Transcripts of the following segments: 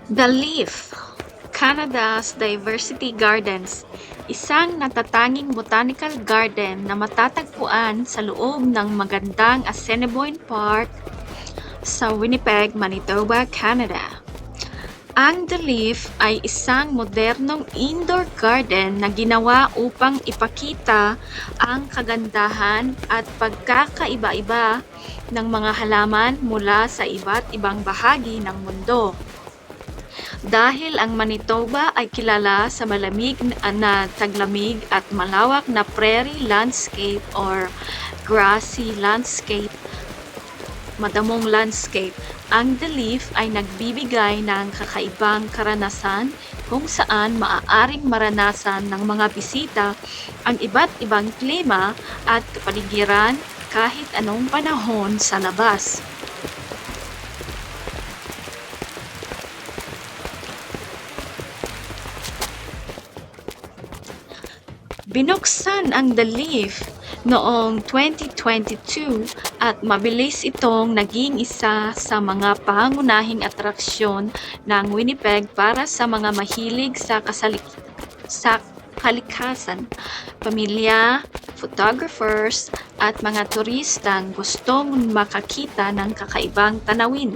The Leaf, Canada's Diversity Gardens, isang natatanging botanical garden na matatagpuan sa loob ng magandang Assiniboine Park sa Winnipeg, Manitoba, Canada. Ang The Leaf ay isang modernong indoor garden na ginawa upang ipakita ang kagandahan at pagkakaiba-iba ng mga halaman mula sa iba't ibang bahagi ng mundo. Dahil ang Manitoba ay kilala sa malamig na taglamig at malawak na prairie landscape or grassy landscape, madamong landscape, ang The Leaf ay nagbibigay ng kakaibang karanasan kung saan maaaring maranasan ng mga bisita ang iba't ibang klima at kapaligiran kahit anong panahon sa labas. Binuksan ang The Leaf noong 2022 at mabilis itong naging isa sa mga pangunahing atraksyon ng Winnipeg para sa mga mahilig sa kalikasan, pamilya, photographers, at mga turistang gustong makakita ng kakaibang tanawin.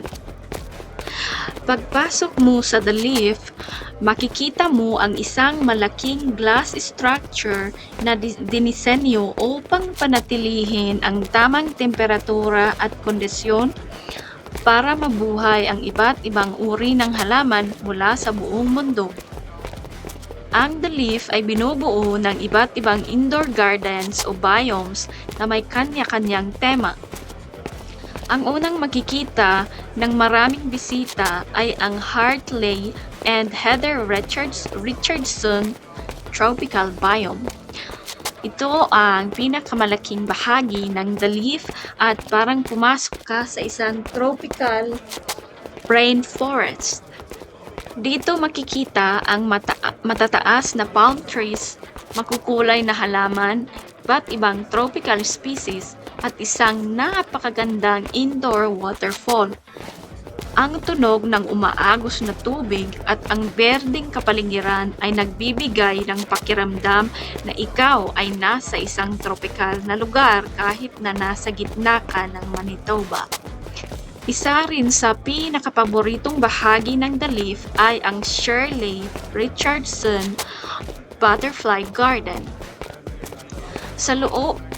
Pagpasok mo sa The Leaf, makikita mo ang isang malaking glass structure na dinisenyo upang panatilihin ang tamang temperatura at kondisyon para mabuhay ang iba't ibang uri ng halaman mula sa buong mundo. Ang The Leaf ay binubuo ng iba't ibang indoor gardens o biomes na may kanya-kanyang tema. Ang unang makikita ng maraming bisita ay ang Hartley and Heather Richardson Tropical Biome. Ito ang pinakamalaking bahagi ng The Leaf at parang pumasok ka sa isang tropical rainforest. Dito makikita ang matataas na palm trees, makukulay na halaman, iba't ibang tropical species, at isang napakagandang indoor waterfall. Ang tunog ng umaagos na tubig at ang berdeng kapaligiran ay nagbibigay ng pakiramdam na ikaw ay nasa isang tropikal na lugar kahit na nasa gitna ka ng Manitoba. Isa rin sa pinakapaboritong bahagi ng The Leaf ay ang Shirley Richardson Butterfly Garden.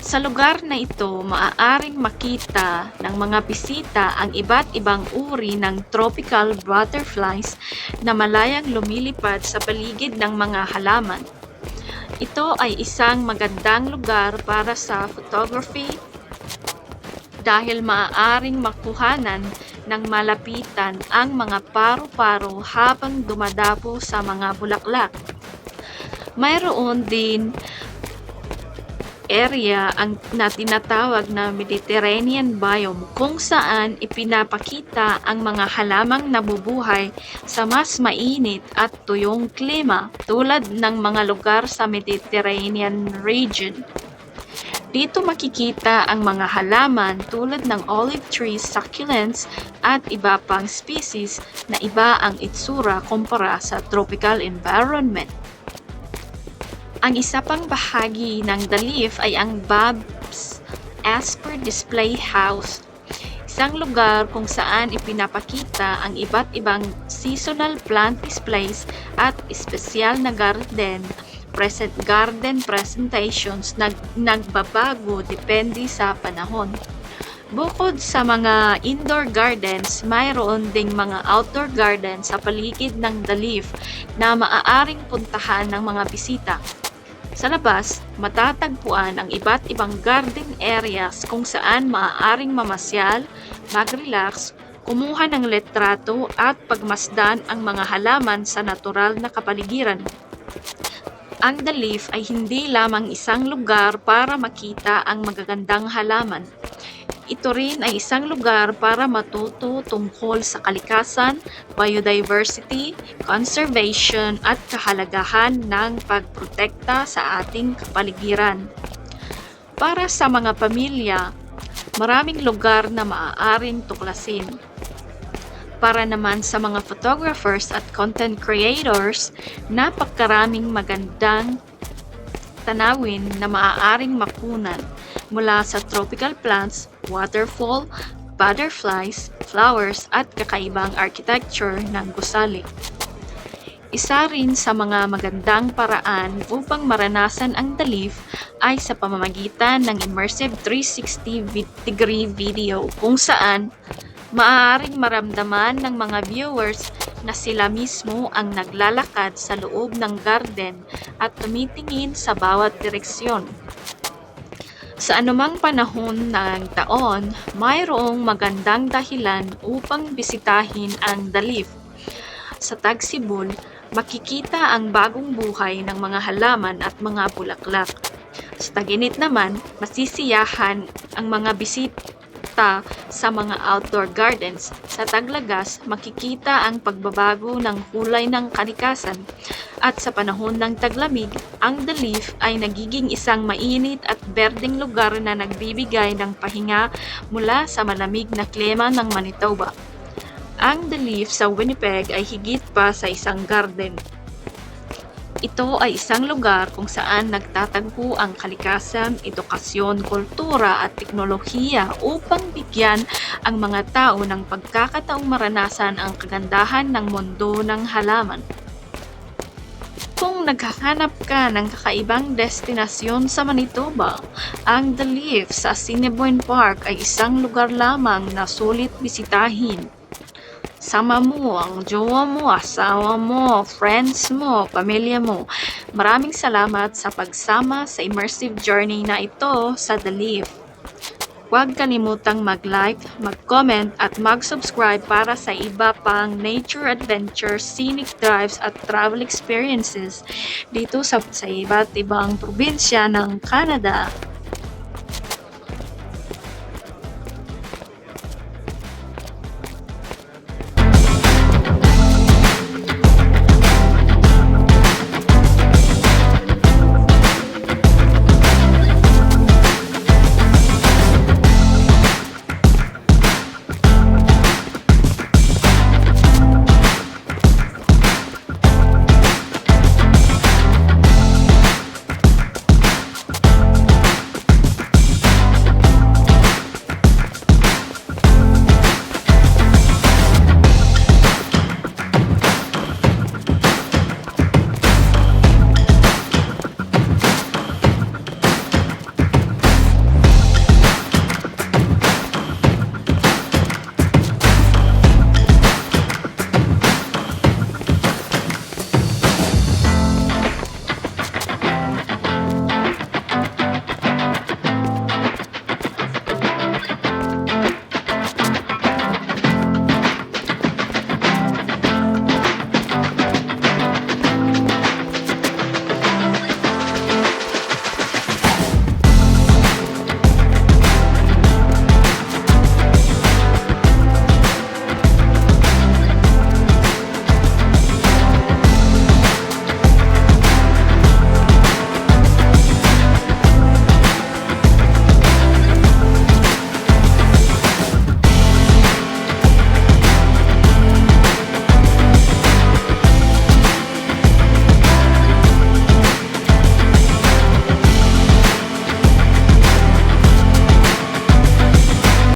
Sa lugar na ito, maaaring makita ng mga bisita ang iba't ibang uri ng tropical butterflies na malayang lumilipad sa paligid ng mga halaman. Ito ay isang magandang lugar para sa photography dahil maaaring makuhanan ng malapitan ang mga paru-paro habang dumadapo sa mga bulaklak. Mayroon din area na tinatawag na Mediterranean Biome kung saan ipinapakita ang mga halamang nabubuhay sa mas mainit at tuyong klima tulad ng mga lugar sa Mediterranean region. Dito makikita ang mga halaman tulad ng olive trees, succulents, at iba pang species na iba ang itsura kumpara sa tropical environment. Ang isa pang bahagi ng The Leaf ay ang Bob's Esper Display House, isang lugar kung saan ipinapakita ang iba't ibang seasonal plant displays at espesyal na garden presentations na nagbabago depende sa panahon. Bukod sa mga indoor gardens, mayroon ding mga outdoor gardens sa paligid ng The Leaf na maaaring puntahan ng mga bisita. Sa labas, matatagpuan ang iba't ibang garden areas kung saan maaaring mamasyal, mag-relax, kumuha ng litrato at pagmasdan ang mga halaman sa natural na kapaligiran. Ang The Leaf ay hindi lamang isang lugar para makita ang magagandang halaman. Ito rin ay isang lugar para matuto tungkol sa kalikasan, biodiversity, conservation at kahalagahan ng pagprotekta sa ating kapaligiran. Para sa mga pamilya, maraming lugar na maaaring tuklasin. Para naman sa mga photographers at content creators, napakaraming magandang tanawin na maaaring makunan mula sa tropical plants, waterfall, butterflies, flowers at kakaibang architecture ng gusali. Isa rin sa mga magandang paraan upang maranasan ang The Leaf ay sa pamamagitan ng immersive 360-degree video kung saan maaaring maramdaman ng mga viewers na sila mismo ang naglalakad sa loob ng garden at tumitingin sa bawat direksyon. Sa anumang panahon ng taon, mayroong magandang dahilan upang bisitahin ang The Leaf. Sa Tagsibol, makikita ang bagong buhay ng mga halaman at mga bulaklak. Sa Taginit naman, masisiyahan ang mga bisita sa mga outdoor gardens. Sa Taglagas, makikita ang pagbabago ng kulay ng kalikasan. At sa panahon ng taglamig, ang The Leaf ay nagiging isang mainit at berdeng lugar na nagbibigay ng pahinga mula sa malamig na klima ng Manitoba. Ang The Leaf sa Winnipeg ay higit pa sa isang garden. Ito ay isang lugar kung saan nagtatagpo ang kalikasan, edukasyon, kultura at teknolohiya upang bigyan ang mga tao ng pagkakataong maranasan ang kagandahan ng mundo ng halaman. Kung naghahanap ka ng kakaibang destinasyon sa Manitoba, ang The Leaf sa Assiniboine Park ay isang lugar lamang na sulit bisitahin. Sama mo ang jowa mo, asawa mo, friends mo, pamilya mo. Maraming salamat sa pagsama sa immersive journey na ito sa The Leaf. Huwag kalimutang mag-like, mag-comment at mag-subscribe para sa iba pang nature adventures, scenic drives at travel experiences dito sa iba't ibang probinsya ng Canada.